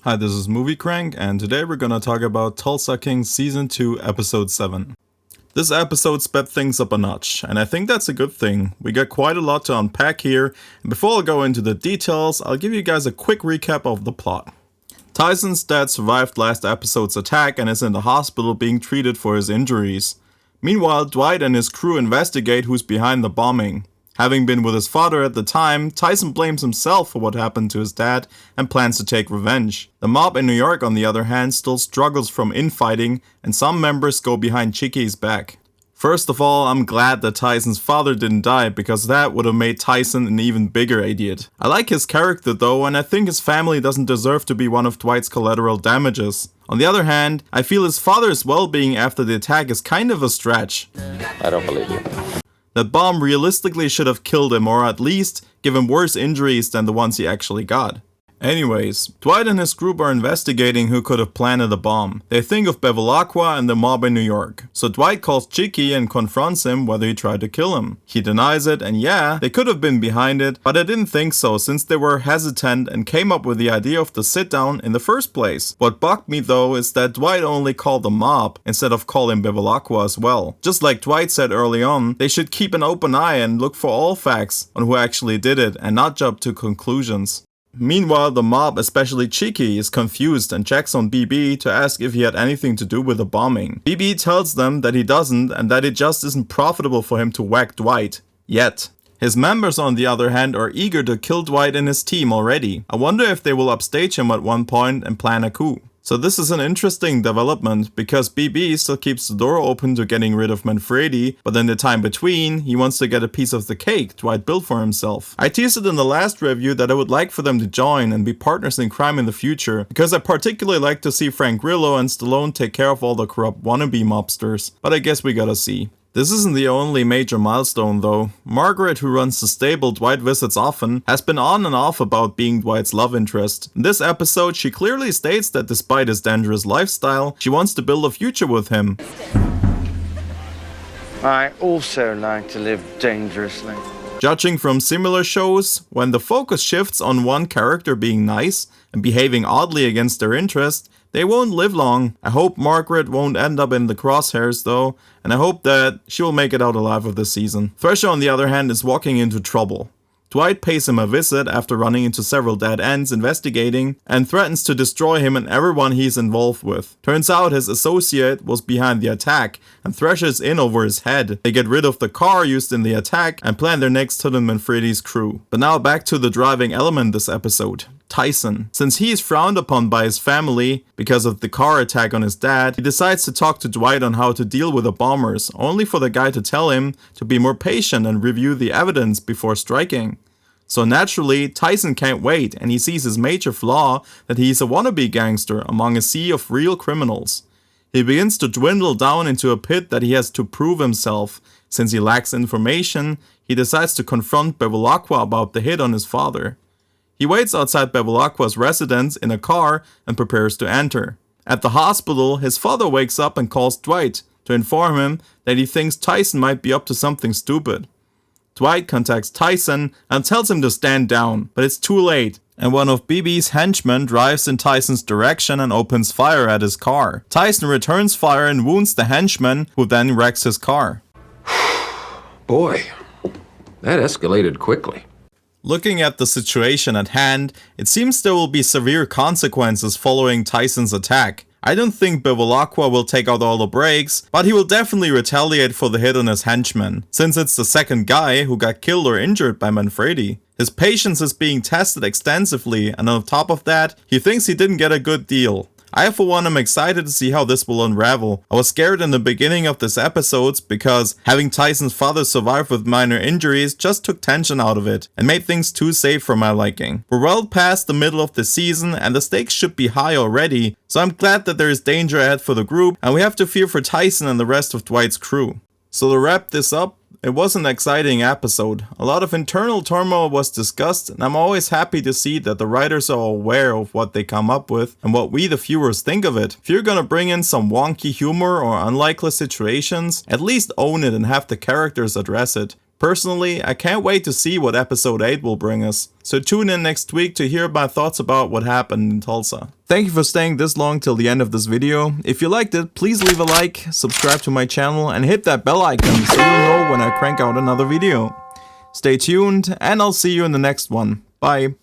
Hi, this is Movie Crank, and today we're gonna talk about Tulsa King Season 2, Episode 7. This episode sped things up a notch, and I think that's a good thing. We got quite a lot to unpack here, and before I go into the details, I'll give you guys a quick recap of the plot. Tyson's dad survived last episode's attack and is in the hospital being treated for his injuries. Meanwhile, Dwight and his crew investigate who's behind the bombing. Having been with his father at the time, Tyson blames himself for what happened to his dad and plans to take revenge. The mob in New York, on the other hand, still struggles from infighting, and some members go behind Chicky's back. First of all, I'm glad that Tyson's father didn't die, because that would have made Tyson an even bigger idiot. I like his character though, and I think his family doesn't deserve to be one of Dwight's collateral damages. On the other hand, I feel his father's well-being after the attack is kind of a stretch. I don't believe you. That bomb realistically should have killed him, or at least give him worse injuries than the ones he actually got. Anyways, Dwight and his group are investigating who could have planted the bomb. They think of Bevilacqua and the mob in New York. So Dwight calls Chicky and confronts him whether he tried to kill him. He denies it, and yeah, they could have been behind it, but I didn't think so since they were hesitant and came up with the idea of the sit down in the first place. What bugged me though is that Dwight only called the mob instead of calling Bevilacqua as well. Just like Dwight said early on, they should keep an open eye and look for all facts on who actually did it and not jump to conclusions. Meanwhile, the mob, especially Chicky, is confused and checks on BB to ask if he had anything to do with the bombing. BB tells them that he doesn't and that it just isn't profitable for him to whack Dwight. Yet. His members, on the other hand, are eager to kill Dwight and his team already. I wonder if they will upstage him at one point and plan a coup. So this is an interesting development, because BB still keeps the door open to getting rid of Manfredi, but in the time between, he wants to get a piece of the cake Dwight built for himself. I teased it in the last review that I would like for them to join and be partners in crime in the future, because I particularly like to see Frank Grillo and Stallone take care of all the corrupt wannabe mobsters, but I guess we gotta see. This isn't the only major milestone though. Margaret, who runs the stable Dwight visits often, has been on and off about being Dwight's love interest. In this episode, she clearly states that despite his dangerous lifestyle, she wants to build a future with him. I also like to live dangerously. Judging from similar shows, when the focus shifts on one character being nice and behaving oddly against their interest, they won't live long. I hope Margaret won't end up in the crosshairs though, and I hope that she will make it out alive of this season. Thresher, on the other hand, is walking into trouble. Dwight pays him a visit after running into several dead ends investigating, and threatens to destroy him and everyone he's involved with. Turns out his associate was behind the attack, and Thresher's in over his head. They get rid of the car used in the attack and plan their next hit on Manfredi's crew. But now back to the driving element this episode. Tyson. Since he is frowned upon by his family because of the car attack on his dad, he decides to talk to Dwight on how to deal with the bombers, only for the guy to tell him to be more patient and review the evidence before striking. So naturally, Tyson can't wait, and he sees his major flaw, that he's a wannabe gangster among a sea of real criminals. He begins to dwindle down into a pit that he has to prove himself. Since he lacks information, he decides to confront Bevilacqua about the hit on his father. He waits outside Bevilacqua's residence in a car and prepares to enter. At the hospital, his father wakes up and calls Dwight to inform him that he thinks Tyson might be up to something stupid. Dwight contacts Tyson and tells him to stand down, but it's too late, and one of BB's henchmen drives in Tyson's direction and opens fire at his car. Tyson returns fire and wounds the henchman, who then wrecks his car. Boy, that escalated quickly. Looking at the situation at hand, it seems there will be severe consequences following Tyson's attack. I don't think Bevilacqua will take out all the brakes, but he will definitely retaliate for the hit on his henchman, since it's the second guy who got killed or injured by Manfredi. His patience is being tested extensively, and on top of that, he thinks he didn't get a good deal. I for one am excited to see how this will unravel. I was scared in the beginning of this episode because having Tyson's father survive with minor injuries just took tension out of it and made things too safe for my liking. We're well past the middle of the season and the stakes should be high already, so I'm glad that there is danger ahead for the group and we have to fear for Tyson and the rest of Dwight's crew. So to wrap this up, it was an exciting episode. A lot of internal turmoil was discussed, and I'm always happy to see that the writers are aware of what they come up with and what we the viewers think of it. If you're gonna bring in some wonky humor or unlikely situations, at least own it and have the characters address it. Personally, I can't wait to see what episode 8 will bring us, so tune in next week to hear my thoughts about what happened in Tulsa. Thank you for staying this long till the end of this video. If you liked it, please leave a like, subscribe to my channel, and hit that bell icon so you'll know when I crank out another video. Stay tuned, and I'll see you in the next one. Bye.